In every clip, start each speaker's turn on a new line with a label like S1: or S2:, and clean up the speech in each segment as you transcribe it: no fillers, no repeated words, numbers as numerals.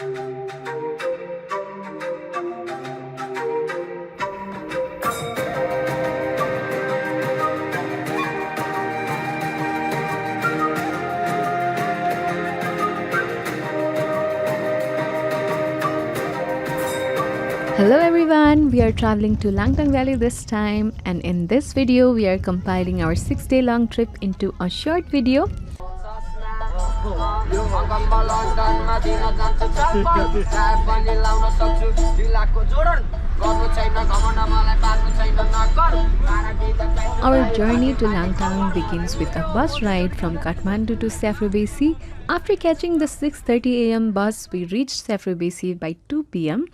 S1: Hello everyone, we are traveling to Langtang Valley this time, and in this video we are compiling our 6-day long trip into a short video. Our journey to Langtang begins with a bus ride from Kathmandu to Saffrobesi. After catching the 6:30 am bus, we reached Saffrobesi by 2 pm.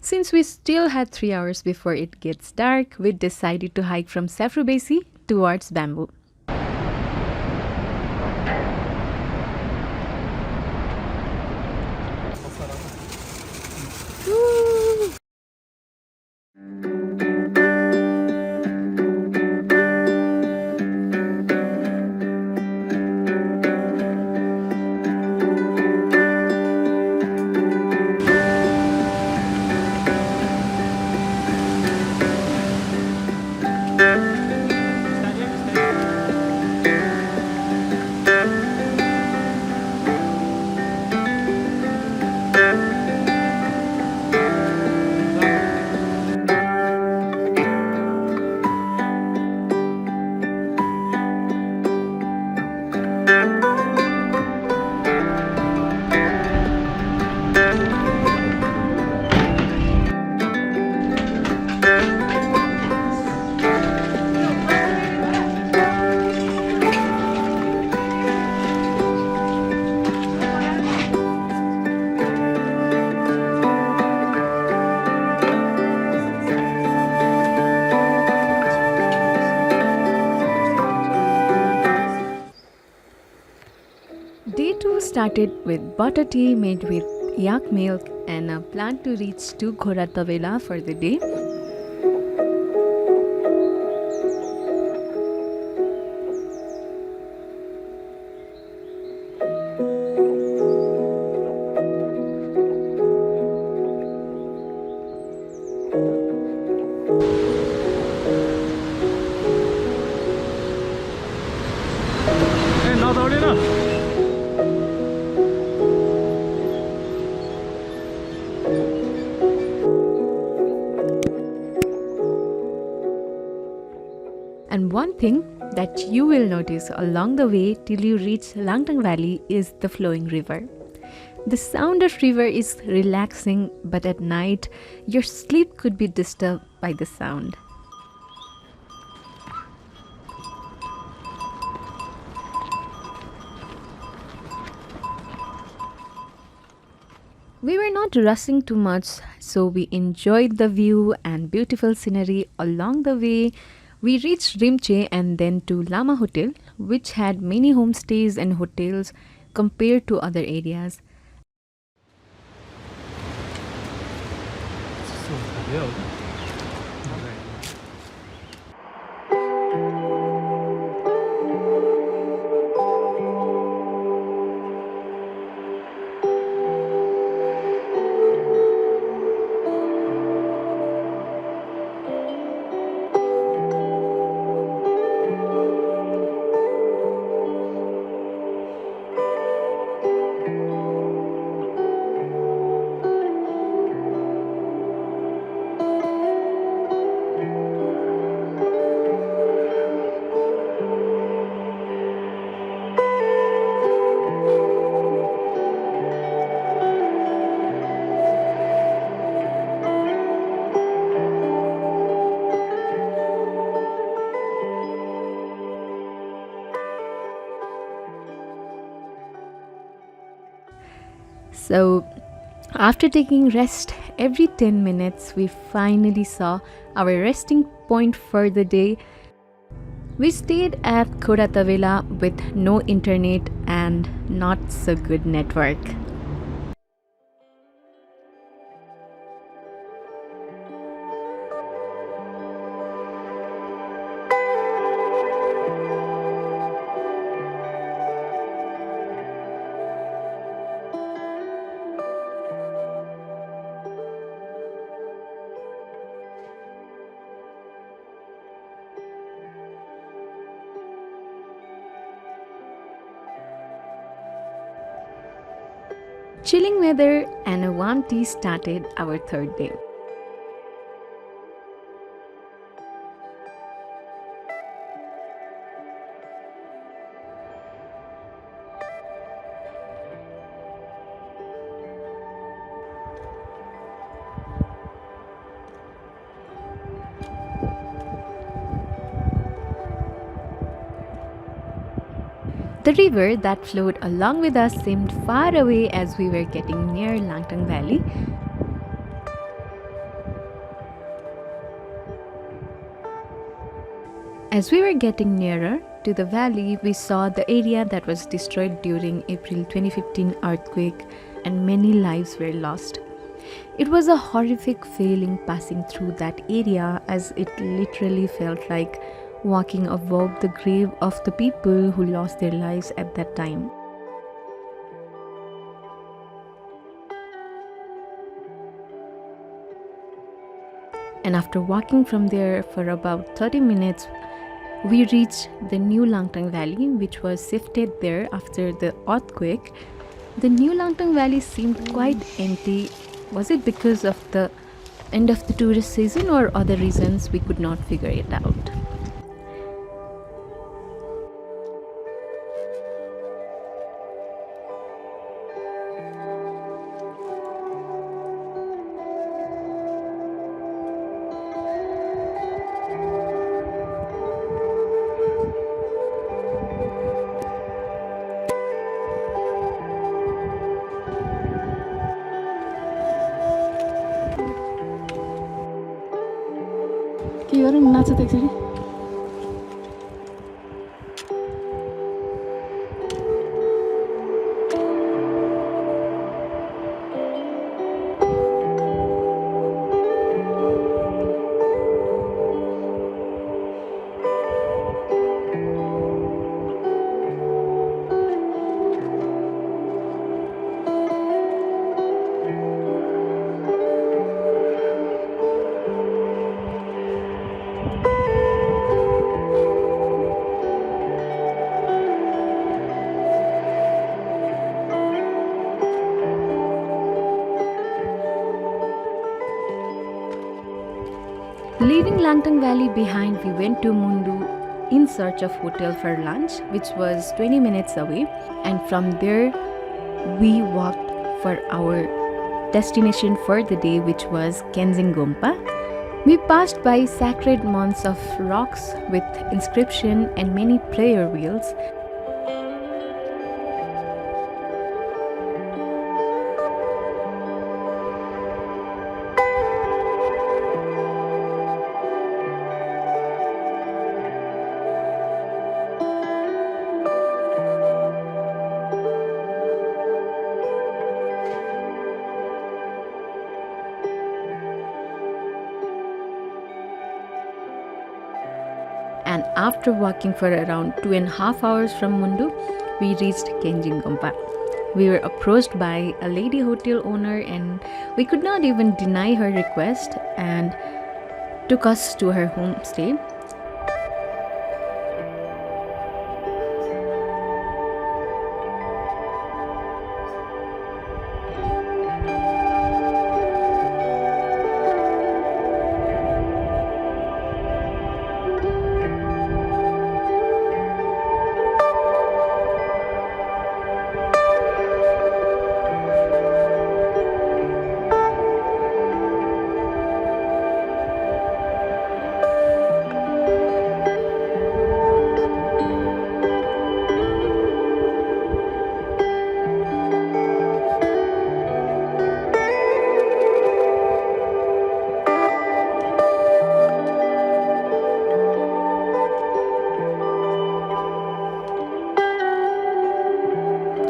S1: Since we still had 3 hours before it gets dark, we decided to hike from Saffrobesi towards Bamboo. Woo! Day 2 started with butter tea made with yak milk and a plan to reach to Ghoratavela for the day. And one thing that you will notice along the way till you reach Langtang Valley is the flowing river. The sound of river is relaxing, but at night your sleep could be disturbed by the sound. We were not rushing too much, so we enjoyed the view and beautiful scenery along the way. We reached Rimche and then to Lama Hotel, which had many homestays and hotels compared to other areas. So, after taking rest every 10 minutes, we finally saw our resting point for the day. We stayed at Ghoratavela with no internet and not so good network. Chilling weather and a warm tea started our third day. The river that flowed along with us seemed far away as we were getting near Langtang Valley. As we were getting nearer to the valley, we saw the area that was destroyed during April 2015 earthquake and many lives were lost. It was a horrific feeling passing through that area as it literally felt like walking above the grave of the people who lost their lives at that time. And after walking from there for about 30 minutes, we reached the new Langtang Valley, which was shifted there after the earthquake. The new Langtang Valley seemed quite empty. Was it because of the end of the tourist season or other reasons? We could not figure it out.
S2: के गरौँ नाच्छ त एकचोटि
S1: Leaving Langtang Valley behind, we went to Mundu in search of hotel for lunch, which was 20 minutes away, and from there we walked for our destination for the day, which was Kyanjin Gompa. We passed by sacred mounds of rocks with inscription and many prayer wheels. And after walking for around 2.5 hours from Mundu, we reached Kyanjin Gompa. We were approached by a lady hotel owner and we could not even deny her request and took us to her homestay.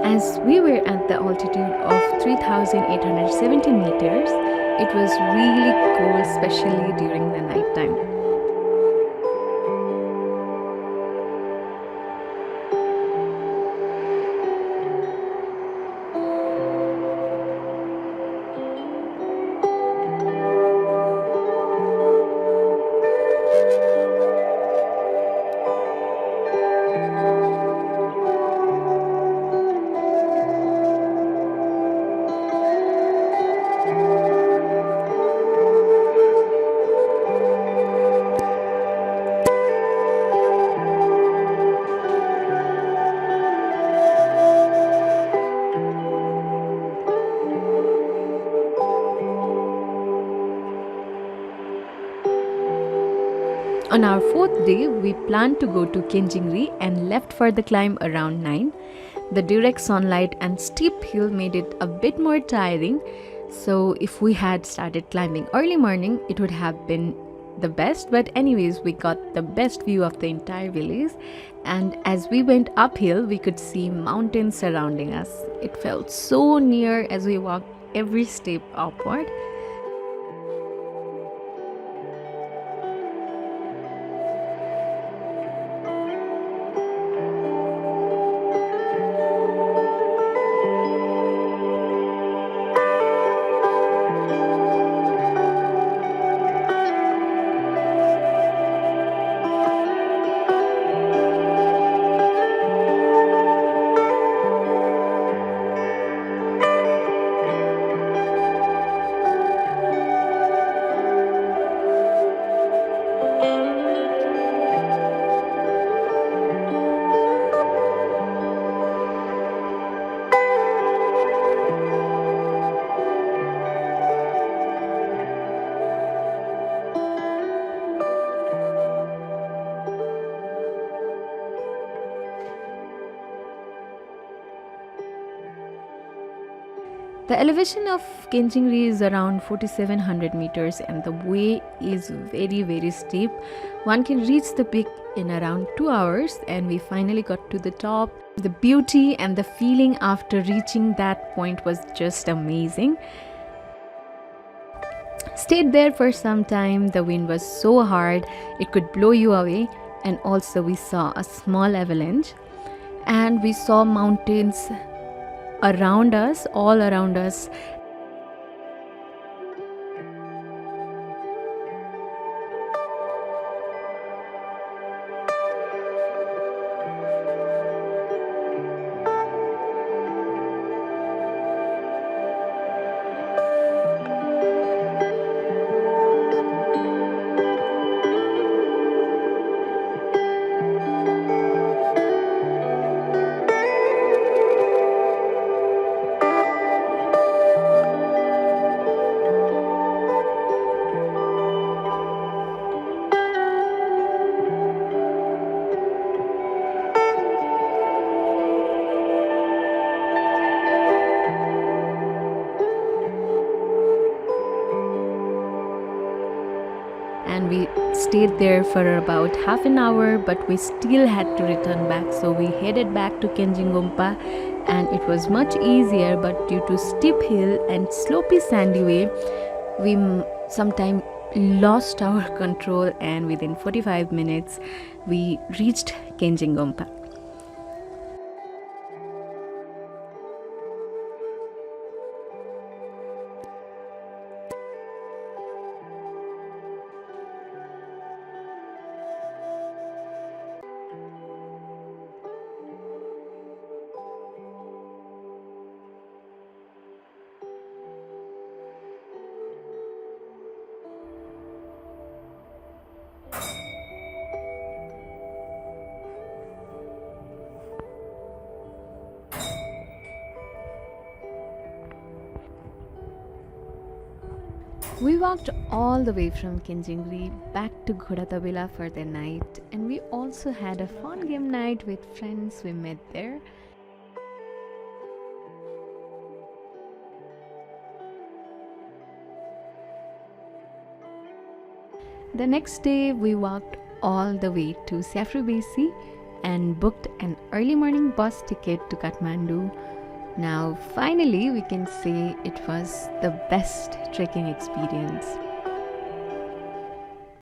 S1: As we were at the altitude of 3,870 meters, it was really cool, especially during the night time. On our fourth day, we planned to go to Kyanjin and left for the climb around 9. The direct sunlight and steep hill made it a bit more tiring, so if we had started climbing early morning, it would have been the best. But anyways, we got the best view of the entire village, and as we went uphill, we could see mountains surrounding us. It felt so near as we walked every step upward. The elevation of Kyanjin is around 4700 meters and the way is very steep. One can reach the peak in around 2 hours, and we finally got to the top. The beauty and the feeling after reaching that point was just amazing. Stayed there for some time. The wind was so hard it could blow you away, and also we saw a small avalanche, and we saw mountains around us, all around us. And we stayed there for about half an hour, but we still had to return back, so we headed back to Kyanjin Gompa, and it was much easier, but due to steep hill and slopey sandy way, we sometime lost our control, and within 45 minutes we reached Kyanjin Gompa. We walked all the way from Kyanjin back to Ghoda for the night, and we also had a fun game night with friends we met there. The next day, we walked all the way to Saffribesi and booked an early morning bus ticket to Kathmandu. Now, finally, we can say it was the best trekking experience.